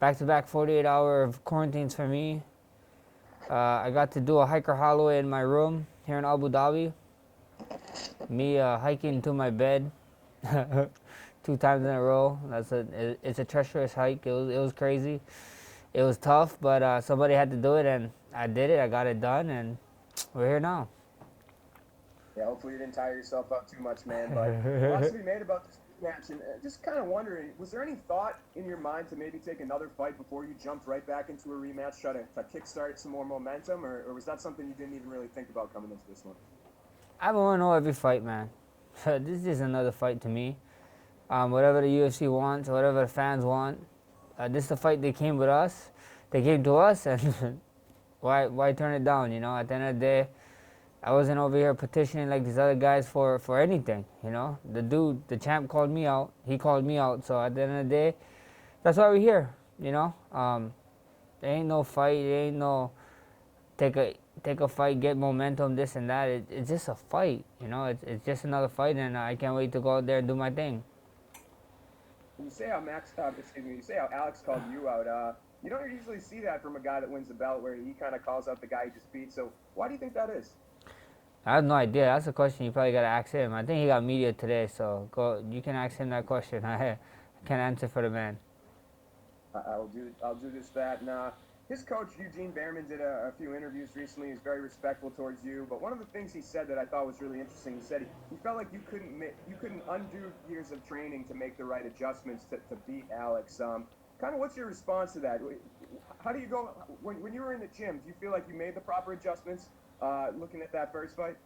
back-to-back 48-hour quarantines for me. I got to do a hiker Holloway in my room here in Abu Dhabi. Me hiking to my bed 2 times in a row. It's a treacherous hike. It was crazy. It was tough, but somebody had to do it, and I did it. I got it done, and we're here now. Yeah, hopefully you didn't tire yourself out too much, man. But lots to be made about this match, and just kind of wondering, was there any thought in your mind to maybe take another fight before you jumped right back into a rematch, try to kickstart some more momentum, or was that something you didn't even really think about coming into this one? I want to know every fight, man. This is just another fight to me. Whatever the UFC wants, whatever the fans want. This is the fight they came with us. They came to us, and why turn it down? At the end of the day, I wasn't over here petitioning like these other guys for anything. The champ called me out. He called me out. So at the end of the day, that's why we're here. There ain't no fight. There ain't no take a take a fight, get momentum, this and that. It's just a fight. It's just another fight, and I can't wait to go out there and do my thing. You say how you say how Alex called you out. You don't usually see that from a guy that wins the belt, where he kind of calls out the guy he just beat. So why do you think that is? I have no idea. That's a question you probably gotta ask him. I think he got media today, so go. You can ask him that question. I can't answer for the man. I'll do just that. And his coach Eugene Behrman did a few interviews recently. He's very respectful towards you. But one of the things he said that I thought was really interesting, he said he felt like you couldn't undo years of training to make the right adjustments to beat Alex. Kind of what's your response to that? How do you go when you were in the gym? Do you feel like you made the proper adjustments looking at that first fight?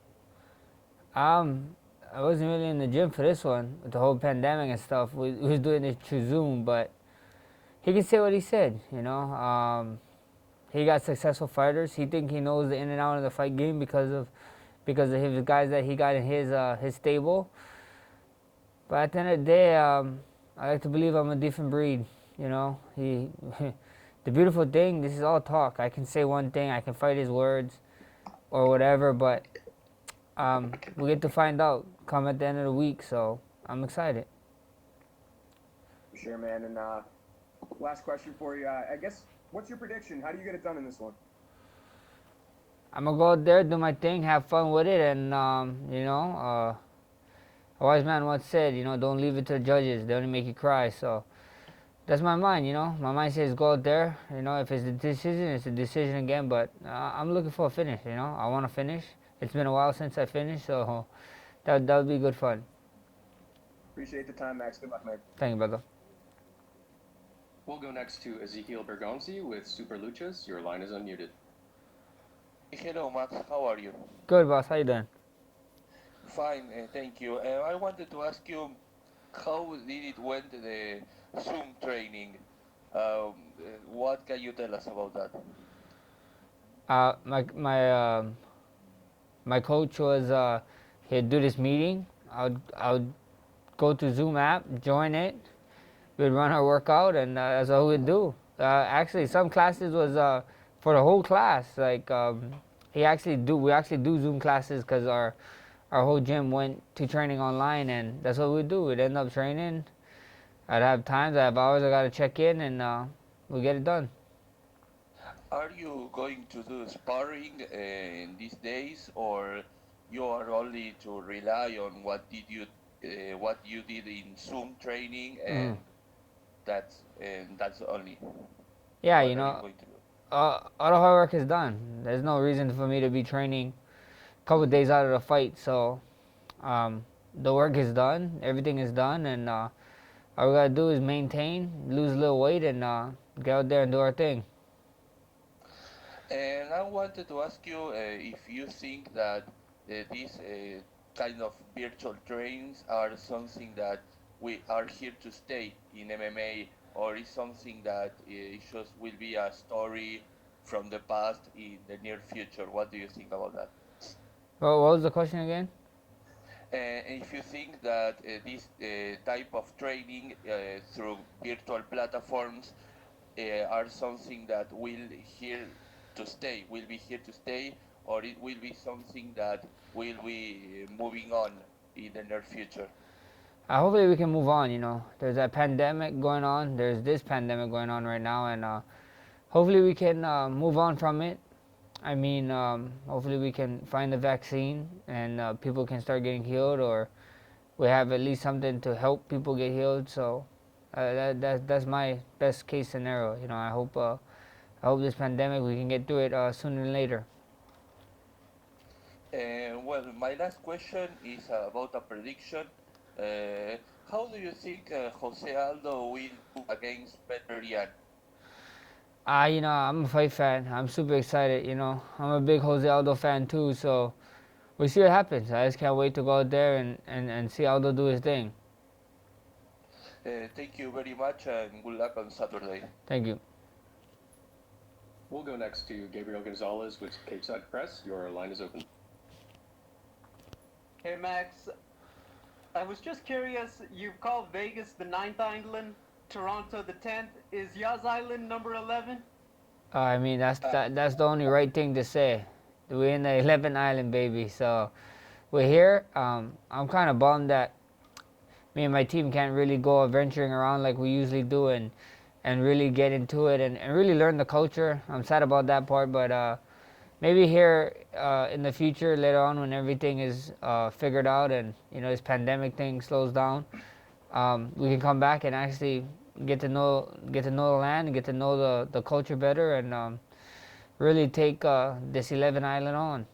Um, I wasn't really in the gym for this one with the whole pandemic and stuff. We was doing it through Zoom, but he can say what he said. He got successful fighters. He think he knows the in and out of the fight game because of his guys that he got in his stable. But at the end of the day, I like to believe I'm a different breed. He the beautiful thing. This is all talk. I can say one thing. I can fight his words or whatever, but we get to find out come at the end of the week. So I'm excited. For sure, man. And last question for you. I guess what's your prediction? How do you get it done in this one? I'm gonna go out there, do my thing, have fun with it, and a wise man once said, don't leave it to the judges. They only make you cry. So that's my mind. My mind says go out there. If it's a decision, it's a decision again. But I'm looking for a finish. I want to finish. It's been a while since I finished, so that would be good fun. Appreciate the time, Max. Good luck, man. Thank you, brother. We'll go next to Ezekiel Bergonzi with Super Luchas. Your line is unmuted. Hello, Max. How are you? Good, boss. How you doing? Fine, thank you. I wanted to ask you, how did it went the Zoom training? What can you tell us about that? Uh, my my um my coach was he'd do this meeting. I would go to Zoom app, join it. We'd run our workout, and that's all we'd do. Actually, some classes was for the whole class. Like we actually do Zoom classes because our whole gym went to training online, and that's what we'd do. We'd end up training. I'd have times, I have hours I gotta check in, and we get it done. Are you going to do sparring in these days, or you are only to rely on what you did in Zoom training, Mm. and that's only? Yeah, What are you going to do? all the hard work is done. There's no reason for me to be training a couple days out of the fight. So the work is done, everything is done, and all we gotta do is maintain, lose a little weight, and get out there and do our thing. And I wanted to ask you if you think that these kind of virtual trains are something that we are here to stay in MMA, or is something that it just will be a story from the past in the near future. What do you think about that? What was the question again? And if you think that this type of training through virtual platforms are something that will be here to stay, or it will be something that will be moving on in the near future. Hopefully we can move on. There's that pandemic going on. There's this pandemic going on right now, and hopefully we can move on from it. I mean, hopefully we can find a vaccine and people can start getting healed, or we have at least something to help people get healed. So that's my best case scenario. I hope this pandemic we can get through it sooner than later. Well, my last question is about a prediction. Uh, how do you think Jose Aldo will do against Peter Yan? I'm a fight fan. I'm super excited. I'm a big Jose Aldo fan too. So we'll see what happens. I just can't wait to go out there and see Aldo do his thing. Thank you very much and good luck on Saturday. Thank you. We'll go next to Gabriel Gonzalez with Cape Side Press. Your line is open. Hey Max, I was just curious, you called Vegas the ninth island, Toronto the 10th. Is Yas Island number 11? I mean, that's the only right thing to say. We're in the 11th island, baby. So we're here. I'm kind of bummed that me and my team can't really go adventuring around like we usually do and really get into it and really learn the culture. I'm sad about that part, but maybe here in the future, later on, when everything is figured out and this pandemic thing slows down, we can come back and actually get to know the land and get to know the culture better and really take this 11 island on.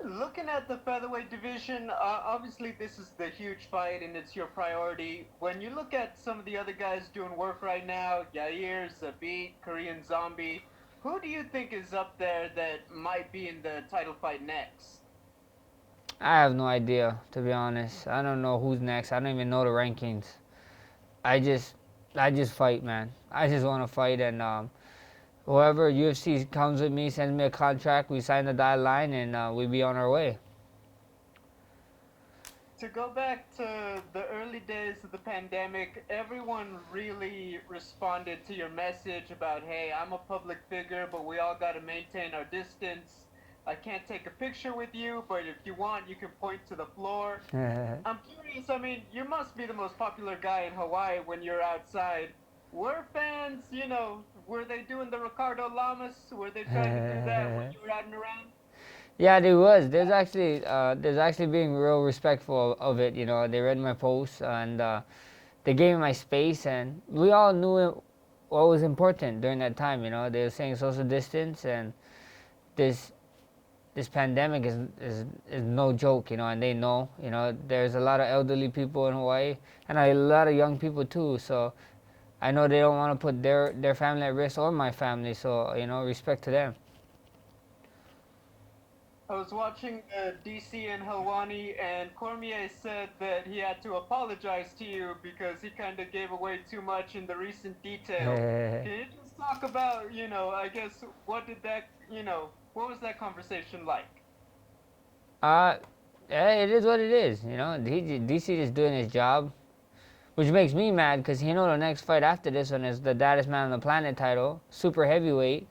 Looking at the featherweight division, obviously this is the huge fight and it's your priority. When you look at some of the other guys doing work right now, Yair, Zabit, Korean Zombie, who do you think is up there that might be in the title fight next? I have no idea, to be honest. I don't know who's next. I don't even know the rankings. I just I just fight, man. I just want to fight, and whoever UFC comes with me, sends me a contract, we sign the dotted line, and we be on our way. To go back to the early days of the pandemic, everyone really responded to your message about, hey, I'm a public figure, but we all got to maintain our distance. I can't take a picture with you, but if you want, you can point to the floor. I'm curious, I mean, you must be the most popular guy in Hawaii when you're outside. Were fans, were they doing the Ricardo Lamas? Were they trying to do that when you were out and around? Yeah, there was. There's actually being real respectful of it. They read my posts and they gave me my space, and we all knew what was important during that time. They were saying social distance, and this this pandemic is no joke. And they know. There's a lot of elderly people in Hawaii, and a lot of young people too. So I know they don't want to put their family at risk or my family. So respect to them. I was watching DC and Helwani, and Cormier said that he had to apologize to you because he kind of gave away too much in the recent detail. Can you just talk about, I guess, what was that conversation like? Uh, yeah, it is what it is. DC is doing his job, which makes me mad because the next fight after this one is the baddest man on the planet title, super heavyweight,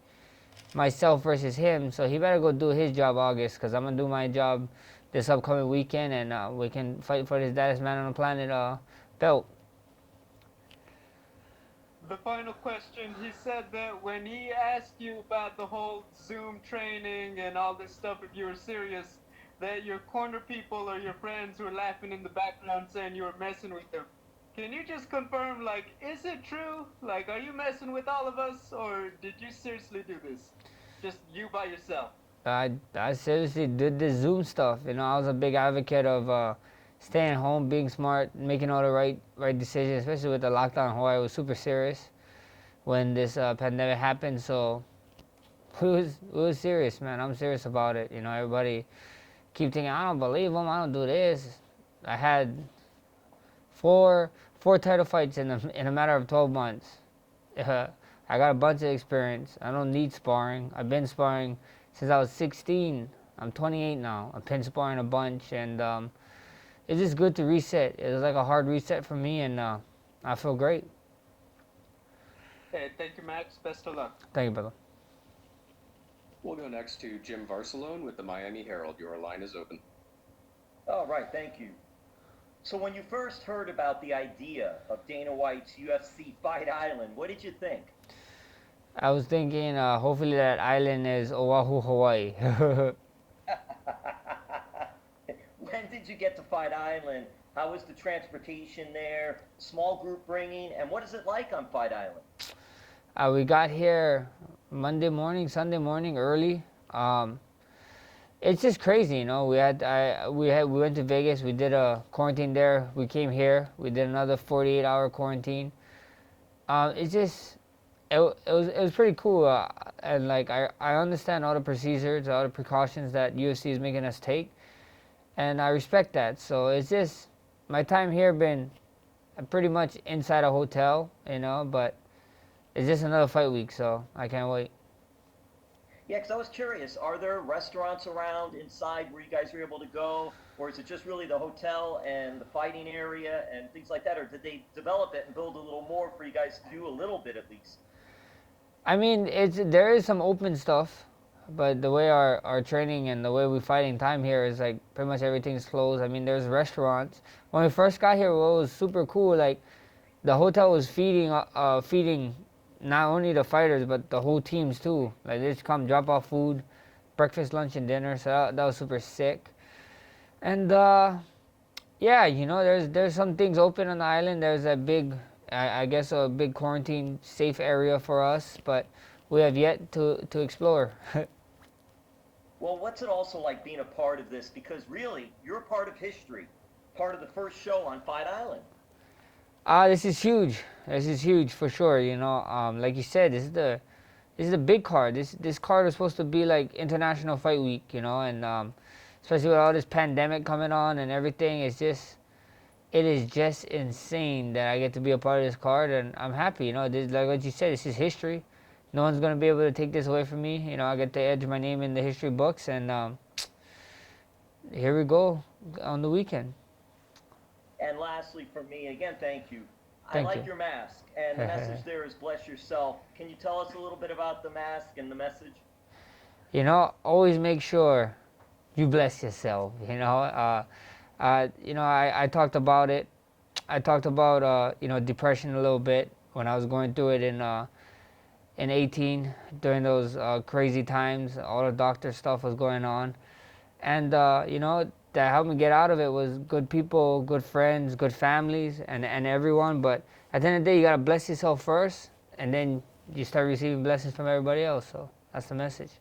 myself versus him. So he better go do his job August, because I'm gonna do my job this upcoming weekend, and we can fight for this baddest man on the planet belt. The final question, he said that when he asked you about the whole Zoom training and all this stuff, if you were serious, that your corner people or your friends were laughing in the background saying you were messing with them. Can you just confirm, is it true? Are you messing with all of us, or did you seriously do this? Just you by yourself? I seriously did this Zoom stuff. I was a big advocate of staying home, being smart, making all the right decisions, especially with the lockdown in Hawaii. It was super serious when this pandemic happened. So it was serious, man. I'm serious about it. Everybody keep thinking, I don't believe them. I don't do this. I had four title fights in a matter of 12 months. I got a bunch of experience. I don't need sparring. I've been sparring since I was 16. I'm 28 now. I've been sparring a bunch, and it's just good to reset. It was like a hard reset for me, and I feel great. Hey, thank you, Max. Best of luck. Thank you, brother. We'll go next to Jim Varsalone with the Miami Herald. Your line is open. All right, thank you. So when you first heard about the idea of Dana White's UFC Fight Island, what did you think? I was thinking, hopefully that island is Oahu, Hawaii. When did you get to Fight Island? How was the transportation there? Small group bringing, and what is it like on Fight Island? We got here Monday morning, Sunday morning early. Um, it's just crazy, you know. We went to Vegas. We did a quarantine there. We came here. We did another 48-hour quarantine. It's just it was pretty cool, and like I understand all the procedures, all the precautions that UFC is making us take, and I respect that. So it's just my time here been pretty much inside a hotel, you know, but it's just another fight week, so I can't wait. Yeah, because I was curious, are there restaurants around inside where you guys are able to go? Or is it just really the hotel and the fighting area and things like that? Or did they develop it and build a little more for you guys to do a little bit at least? I mean, there is some open stuff, but the way our training and the way we fighting time here is like pretty much everything's closed. I mean, there's restaurants. When we first got here, what was super cool, like the hotel was feeding not only the fighters but the whole teams too. Like they just come drop off food, breakfast, lunch, and dinner. So that was super sick. And yeah, you know, there's some things open on the island. There's a big, I guess, a big quarantine safe area for us, but we have yet to explore. Well, what's it also like being a part of this? Because really, you're part of history, part of the first show on Fight Island. This is huge. This is huge for sure. You know, like you said, this is a big card. This card is supposed to be like International Fight Week. You know, and especially with all this pandemic coming on and everything, it is just insane that I get to be a part of this card, and I'm happy. You know, this, like what you said, this is history. No one's gonna be able to take this away from me. You know, I get to edge my name in the history books, and here we go on the weekend. And lastly, for me, again, thank you. I Thank like you. your mask, and the message there is bless yourself. Can you tell us a little bit about the mask and the message? You know, always make sure you bless yourself. You know, I talked about it. I talked about you know, depression a little bit when I was going through it in 18 during those crazy times. All the doctor stuff was going on, and you know, that helped me get out of it was good people, good friends, good families, and everyone. But at the end of the day, you gotta bless yourself first, and then you start receiving blessings from everybody else. So that's the message.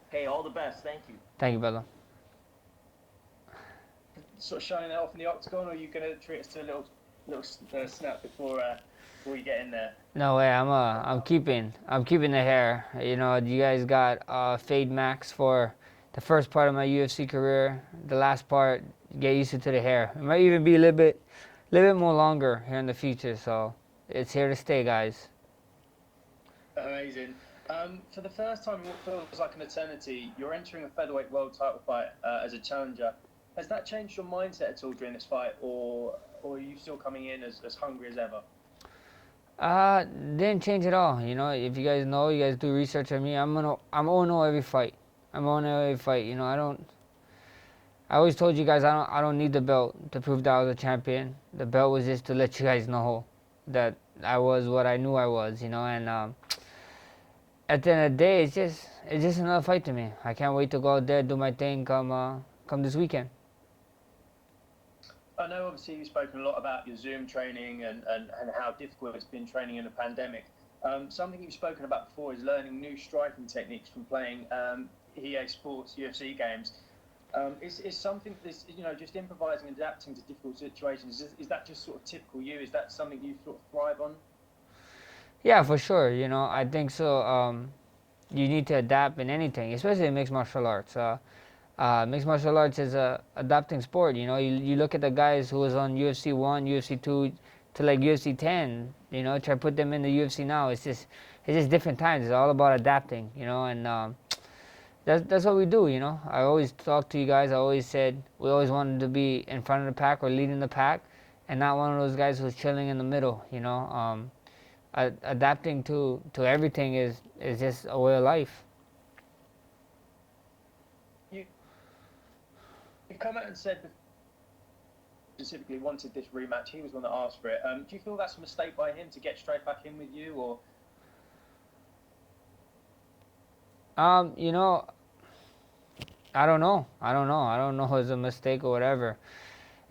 Hey, all the best. Thank you. Thank you, brother. Sort of showing that off in the octagon, or are you going to treat us to a little snap before you get in there? No way. I'm keeping the hair. You know, you guys got fade max for the first part of my UFC career. The last part, get used to the hair. It might even be a little bit more longer here in the future. So it's here to stay, guys. Amazing. For the first time in what feels like an eternity, you're entering a featherweight world title fight as a challenger. Has that changed your mindset at all during this fight, or are you still coming in as hungry as ever? Didn't change at all. You know, if you guys know, you guys do research on me. I'm 0-0 every fight. I'm 0-0 every fight. You know, I always told you guys I don't need the belt to prove that I was a champion. The belt was just to let you guys know that I was what I knew I was. You know, and at the end of the day, it's just another fight to me. I can't wait to go out there, do my thing, come this weekend. I know obviously you've spoken a lot about your Zoom training and how difficult it's been training in a pandemic. Something you've spoken about before is learning new striking techniques from playing EA Sports UFC games. Is something this, you know, just improvising and adapting to difficult situations, is that just sort of typical you? Is that something you sort of thrive on? Yeah, for sure. You know, I think so. You need to adapt in anything, especially in mixed martial arts. Mixed martial arts is a adapting sport. You know, you look at the guys who was on UFC 1, UFC 2 to like UFC 10. You know, try to put them in the UFC now. It's just different times. It's all about adapting. You know, and that's what we do. You know, I always talk to you guys. I always said we always wanted to be in front of the pack or leading the pack, and not one of those guys who's chilling in the middle. You know, adapting to everything is just a way of life. You've come out and said specifically wanted this rematch. He was the one that asked for it. Do you feel that's a mistake by him to get straight back in with you, or? You know, I don't know. I don't know. I don't know if it's a mistake or whatever.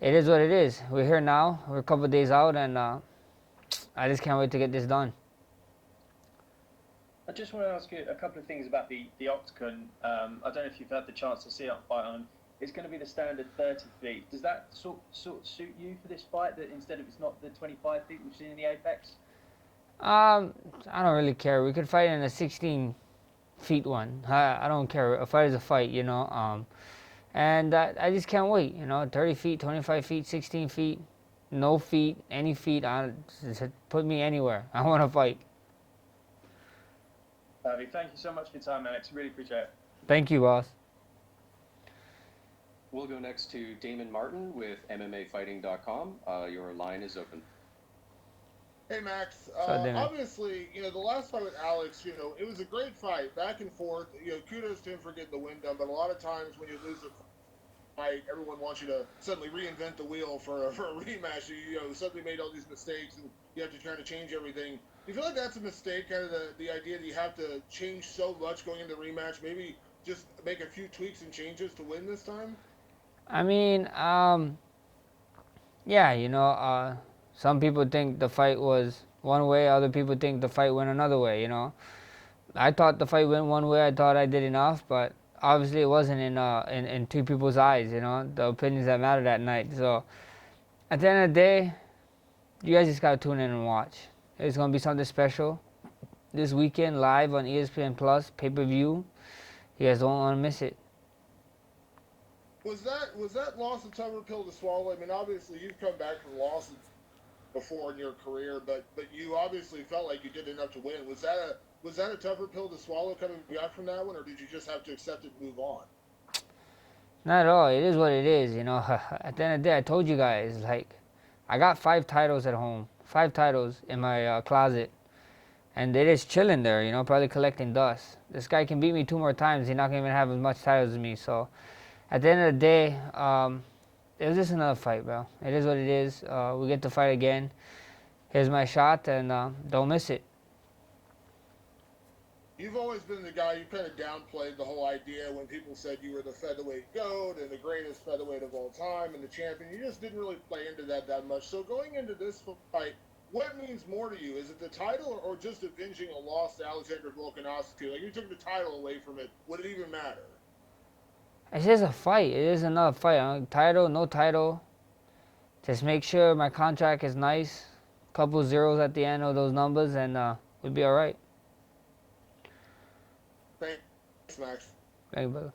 It is what it is. We're here now. We're a couple of days out, and I just can't wait to get this done. I just want to ask you a couple of things about the octagon. I don't know if you've had the chance to see it on Fight On. It's going to be the standard 30 feet. Does that sort suit you for this fight? That instead of it's not the 25 feet we've seen in the Apex? I don't really care. We could fight in a 16 feet one. I don't care. A fight is a fight, you know. And I just can't wait. You know, 30 feet, 25 feet, 16 feet, no feet, any feet. Just put me anywhere. I want to fight. Thank you so much for your time, Max. Really appreciate it. Thank you, boss. We'll go next to Damon Martin with MMAfighting.com. Your line is open. Hey Max, Damon. obviously, you know, the last fight with Alex, you know, it was a great fight, back and forth. You know, kudos to him for getting the win done, but a lot of times when you lose a fight, everyone wants you to suddenly reinvent the wheel for a rematch. You know, suddenly made all these mistakes and you have to try to change everything. Do you feel like that's a mistake, kind of the idea that you have to change so much going into the rematch? Maybe just make a few tweaks and changes to win this time? I mean, yeah, you know, some people think the fight was one way, other people think the fight went another way, you know. I thought the fight went one way, I thought I did enough, but obviously it wasn't in two people's eyes, you know, the opinions that mattered that night. So at the end of the day, you guys just gotta tune in and watch. It's gonna be something special this weekend, live on ESPN Plus, pay-per-view. You guys don't wanna miss it. Was that loss a tougher pill to swallow? I mean, obviously you've come back from losses before in your career, but you obviously felt like you did enough to win. Was that a tougher pill to swallow coming back from that one, or did you just have to accept it and move on? Not at all. It is what it is, you know. At the end of the day, I told you guys, like, I got 5 titles at home, 5 titles in my closet, and they're just chilling there, you know, probably collecting dust. This guy can beat me 2 more times. He's not gonna even have as much titles as me. So, at the end of the day, it was just another fight, bro. It is what it is. We get to fight again. Here's my shot, and don't miss it. You've always been the guy, you kind of downplayed the whole idea when people said you were the featherweight GOAT and the greatest featherweight of all time and the champion. You just didn't really play into that much. So going into this fight, what means more to you? Is it the title or just avenging a loss to Alexander Volkanovski? Like, you took the title away from it. Would it even matter? It's just a fight. It is another fight. Title, no title. Just make sure my contract is nice. Couple zeros at the end of those numbers, and we'll be all right. Thanks, Max. Thank you, brother.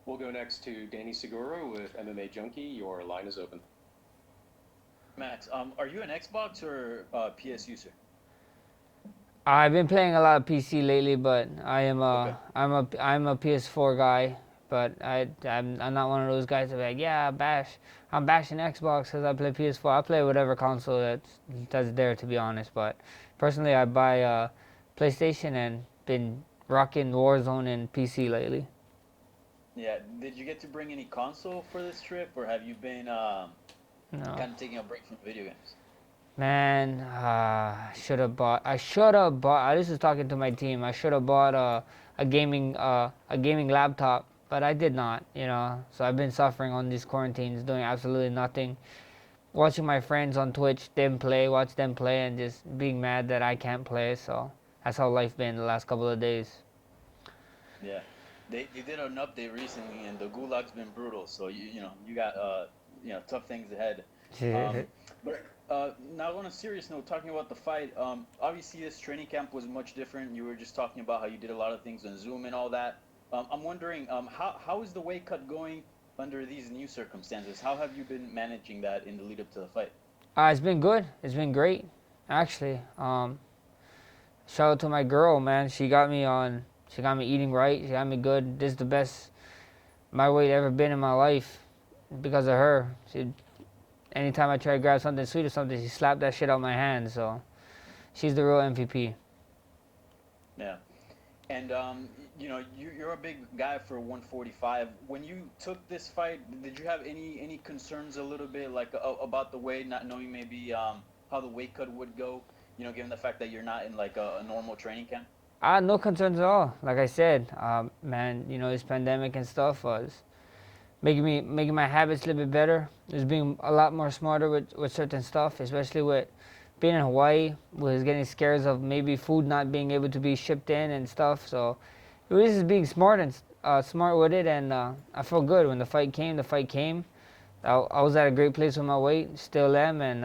We'll go next to Danny Segura with MMA Junkie. Your line is open. Max, are you an Xbox or PS user? I've been playing a lot of PC lately, but I'm a PS4 guy. But I'm not one of those guys that be like, yeah, I'm bashing Xbox because I play PS4. I play whatever console that's there, to be honest. But personally, I buy PlayStation and been rocking Warzone and PC lately. Yeah. Did you get to bring any console for this trip, or have you been No. kind of taking a break from video games? Man, I should have bought. I was just talking to my team. I should have bought a gaming laptop, but I did not. You know, so I've been suffering on these quarantines, doing absolutely nothing. Watching my friends on Twitch, watch them play, and just being mad that I can't play. So that's how life been the last couple of days. Yeah. They did an update recently, and the gulag's been brutal. So you got tough things ahead. But now on a serious note, talking about the fight, obviously this training camp was much different. You were just talking about how you did a lot of things on Zoom and all that. I'm wondering, how is the weight cut going under these new circumstances? How have you been managing that in the lead up to the fight? It's been good. It's been great, actually. Shout out to my girl, man. She got me eating right. She got me good. This is the best my weight ever been in my life because of her. Anytime I try to grab something sweet or something, she slapped that shit out my hand. So she's the real MVP. Yeah. And you're a big guy for 145. When you took this fight, did you have any concerns a little bit like about the weight, not knowing maybe how the weight cut would go? Given the fact that you're not in like a normal training camp. I had no concerns at all. Like I said, man, this pandemic and stuff was making my habits a little bit better. Just being a lot more smarter with certain stuff, especially with being in Hawaii, was getting scares of maybe food not being able to be shipped in and stuff. So it was just being smart and smart with it, and I felt good when the fight came. The fight came. I was at a great place with my weight, still am, and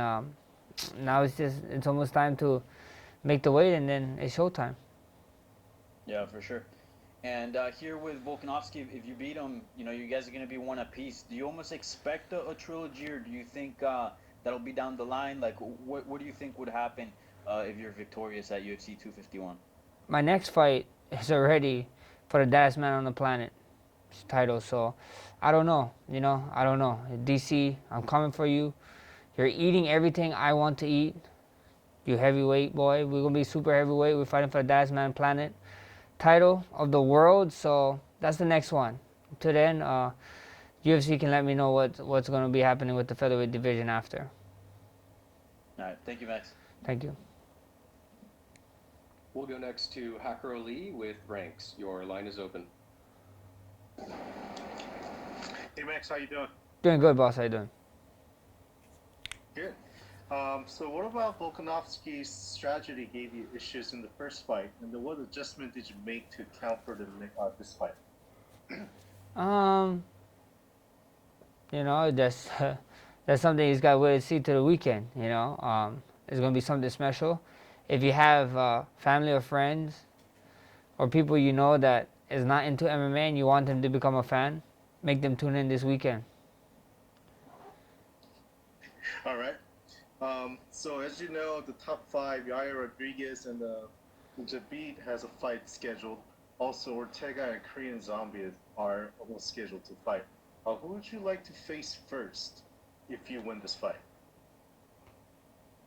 now it's almost time to make the weight, and then it's showtime. Yeah, for sure. And here with Volkanovski, if you beat him, you guys are going to be one apiece. Do you almost expect a trilogy, or do you think that'll be down the line? Like, what do you think would happen if you're victorious at UFC 251? My next fight is already for the baddest man on the planet title, so I don't know. I don't know. DC, I'm coming for you. You're eating everything I want to eat. You heavyweight boy. We're gonna be super heavyweight. We're fighting for the baddest man on the planet title of the world, so that's the next one. Till then, UFC can let me know what's going to be happening with the featherweight division after. All right, thank you, Max. Thank you. We'll go next to Hacker Ali with Ranks. Your line is open. Hey Max, how you doing? Doing good, boss. How you doing? Good. So what about Volkanovski's strategy gave you issues in the first fight, and then what adjustment did you make to account for this fight? That's something he's got to wait and see to the weekend. It's gonna be something special. If you have family or friends or people that is not into MMA and you want them to become a fan, make them tune in this weekend. All right. So as you know, the top five, Yair Rodriguez and Jabit has a fight scheduled. Also, Ortega and Korean Zombie are almost scheduled to fight. Who would you like to face first if you win this fight?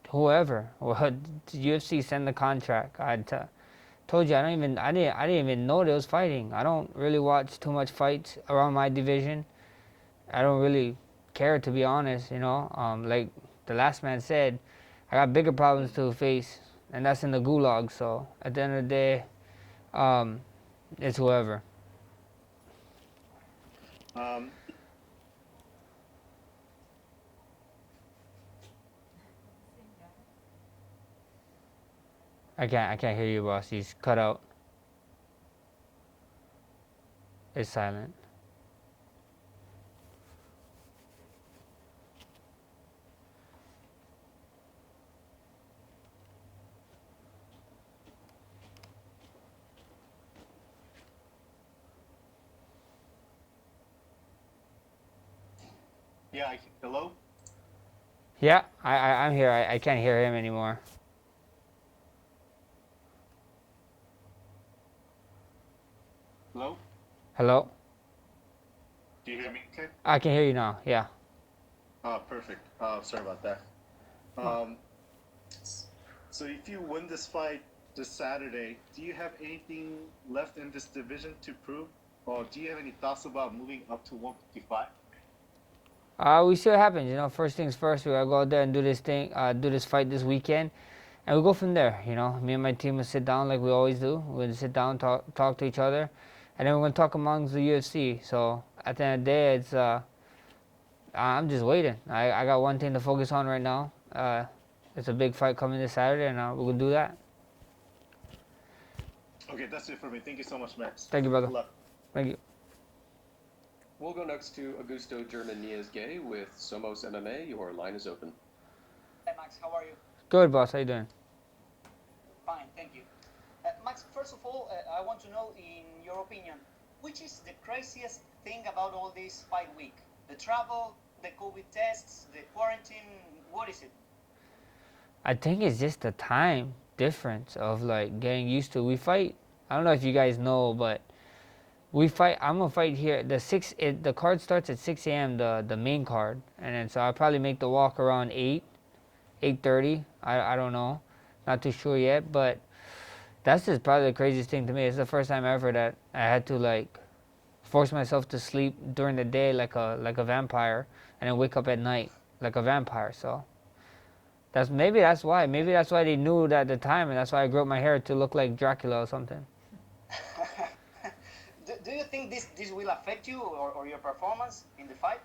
Whoever. Well, the UFC send the contract. Told you I didn't even know they was fighting. I don't really watch too much fights around my division. I don't really care, to be honest. Like the last man said, I got bigger problems to face, and that's in the gulag. So at the end of the day, it's whoever. I can't hear you, boss. He's cut out. It's silent. Yeah, hello? Yeah, I'm here. I can't hear him anymore. Hello? Hello? Do you hear me okay? I can hear you now. Yeah. Perfect. Sorry about that. So if you win this fight this Saturday, do you have anything left in this division to prove? Or do you have any thoughts about moving up to 155? We see what happens. First things first, we gotta go out there and do this fight this weekend, and we go from there. Me and my team will sit down like we always do. We'll sit down, talk to each other, and then we're gonna talk amongst the UFC. So at the end of the day, it's I'm just waiting. I got one thing to focus on right now. It's a big fight coming this Saturday, and we're gonna do that. Okay, that's it for me. Thank you so much, Max. Thank you, brother. Good luck. Thank you. We'll go next to Augusto German-Niez-Gay with Somos MMA. Your line is open. Hi Max, how are you? Good, boss. How you doing? Fine, thank you. Max, first of all, I want to know, in your opinion, which is the craziest thing about all this fight week? The travel, the COVID tests, the quarantine, what is it? I think it's just the time difference of like getting used to. We fight. I don't know if you guys know, but we fight. I'm gonna fight here. The card starts at 6 a.m. The main card, and then so I'll probably make the walk around 8:30. I don't know, not too sure yet. But That's just probably the craziest thing to me. It's the first time ever that I had to like force myself to sleep during the day like a vampire, and then wake up at night like a vampire. So that's why. Maybe that's why they knew that at the time, and that's why I grew up my hair to look like Dracula or something. Do you think this will affect you or your performance in the fight?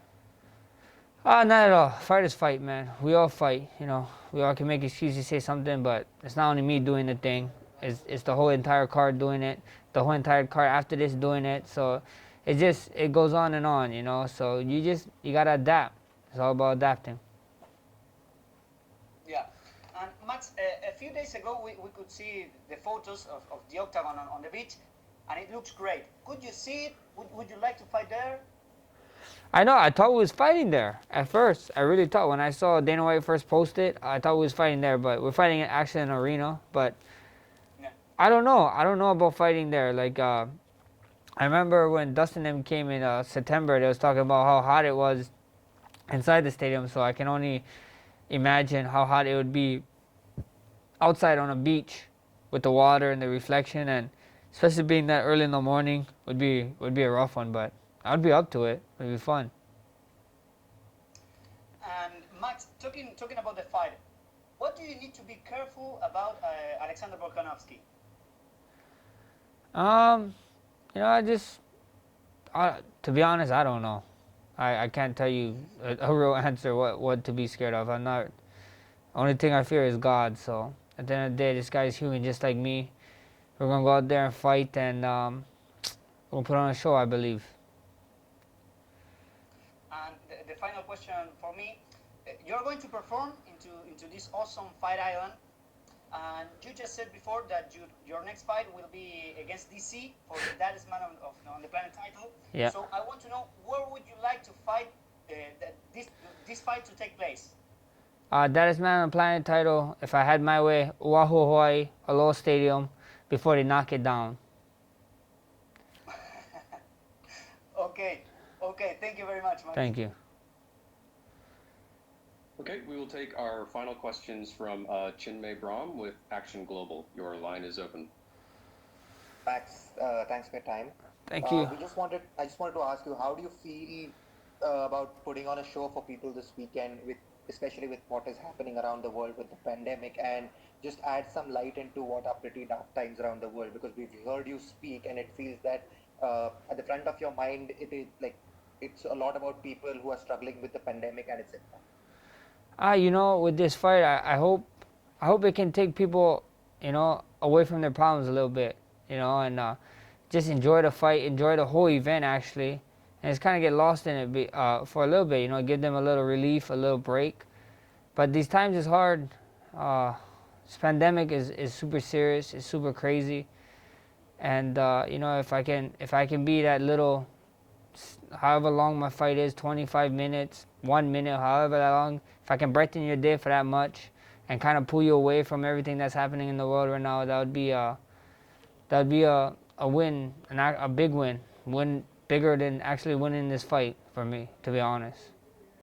Not at all. Fighters fight, man. We all fight. You know, we all can make excuses, say something, but it's not only me doing the thing. It's the whole entire card doing it. The whole entire card after this doing it. So it goes on and on. You know. So you gotta adapt. It's all about adapting. Yeah. And Max, a few days ago we could see the photos of the octagon on the beach, and it looks great. Could you see it? Would you like to fight there? I know. I thought we was fighting there at first. I really thought when I saw Dana White first post it, I thought we was fighting there. But we're fighting actually in an arena. But Yeah. I don't know. I don't know about fighting there. Like I remember when Dustin and them came in September, they was talking about how hot it was inside the stadium. So I can only imagine how hot it would be outside on a beach with the water and the reflection, and especially being that early in the morning would be a rough one. But I'd be up to it. It'd be fun. And Max, talking about the fight, what do you need to be careful about Alexander Volkanovski? You know, to be honest, I don't know. I can't tell you a real answer what to be scared of. I'm not. Only thing I fear is God. So at the end of the day, this guy's human just like me. We're gonna go out there and fight, and we'll put on a show, I believe. And the final question for me, you're going to perform into this awesome fight island, and you just said before that your next fight will be against DC for the Baddest Man on the Planet title. Yeah. So I want to know, where would you like to fight this fight to take place? Baddest Man on the Planet title, if I had my way, Oahu, Hawaii, Aloha Stadium, before they knock it down. Okay, thank you very much, Mike. Thank you. Okay, we will take our final questions from Chinmay Brahm with Action Global. Your line is open. Max, thanks for your time. Thank you. I just wanted to ask you, how do you feel about putting on a show for people this weekend, especially with what is happening around the world with the pandemic, and just add some light into what are pretty dark times around the world? Because we've heard you speak, and it feels that at the front of your mind, it is like it's a lot about people who are struggling with the pandemic and its impact. You know, with this fight, I hope it can take people, you know, away from their problems a little bit, you know, and just enjoy the fight, enjoy the whole event actually, and just kind of get lost in it for a little bit, you know, give them a little relief, a little break. But these times is hard. This pandemic is super serious, it's super crazy, and you know, if I can be that little, however long my fight is, 25 minutes, 1 minute, however long, if I can brighten your day for that much and kind of pull you away from everything that's happening in the world right now, that would be a win, a big win bigger than actually winning this fight for me, to be honest.